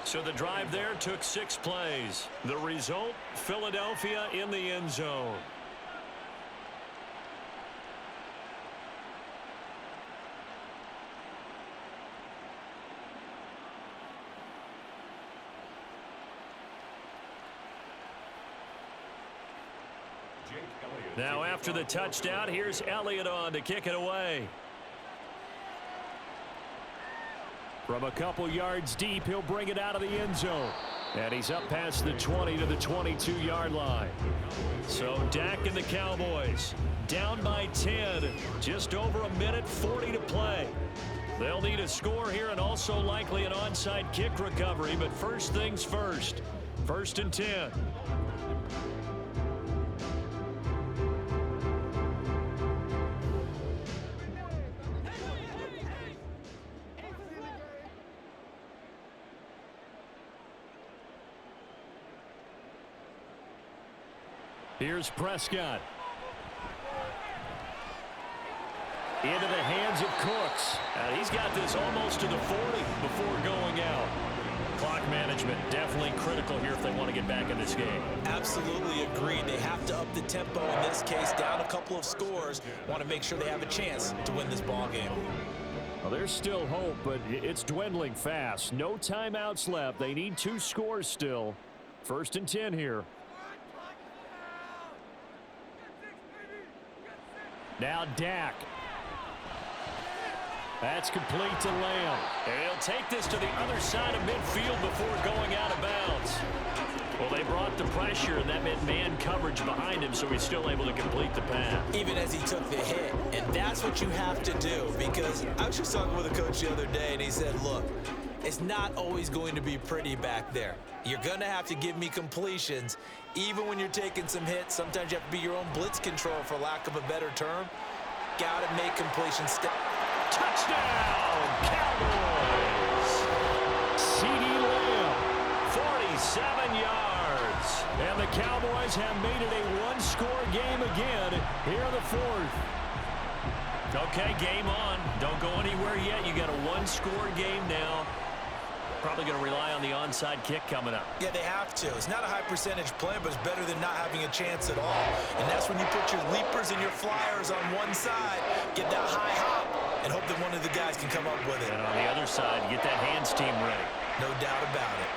So the drive there took 6 plays. The result, Philadelphia in the end zone. Now after the touchdown, here's Elliott on to kick it away. From a couple yards deep, he'll bring it out of the end zone. And he's up past the 20 to the 22-yard line. So Dak and the Cowboys down by 10. Just over a minute, 40 to play. They'll need a score here and also likely an onside kick recovery. But first things first. First and 10. Here's Prescott. Into the hands of Cooks. And he's got this almost to the 40 before going out. Clock management definitely critical here if they want to get back in this game. Absolutely agreed. They have to up the tempo in this case, down a couple of scores. Want to make sure they have a chance to win this ball game. Well, there's still hope, but it's dwindling fast. No timeouts left. They need 2 scores still. First and 10 here. Now Dak. That's complete to Lamb. And he'll take this to the other side of midfield before going out of bounds. Well, they brought the pressure, and that meant man coverage behind him, so he's still able to complete the pass. Even as he took the hit. And that's what you have to do, because I was just talking with a coach the other day, and he said, look, it's not always going to be pretty back there. You're going to have to give me completions. Even when you're taking some hits, sometimes you have to be your own blitz control, for lack of a better term. Got to make completions. Touchdown, Cowboys! CD Lamb, 47 yards. And the Cowboys have made it a one-score game again here in the fourth. Okay, game on. Don't go anywhere yet. You got a one-score game now. Probably going to rely on the onside kick coming up. Yeah, they have to. It's not a high percentage play, but it's better than not having a chance at all. And that's when you put your leapers and your flyers on one side, get that high hop, and hope that one of the guys can come up with it. And on the other side, get that hands team ready. No doubt about it.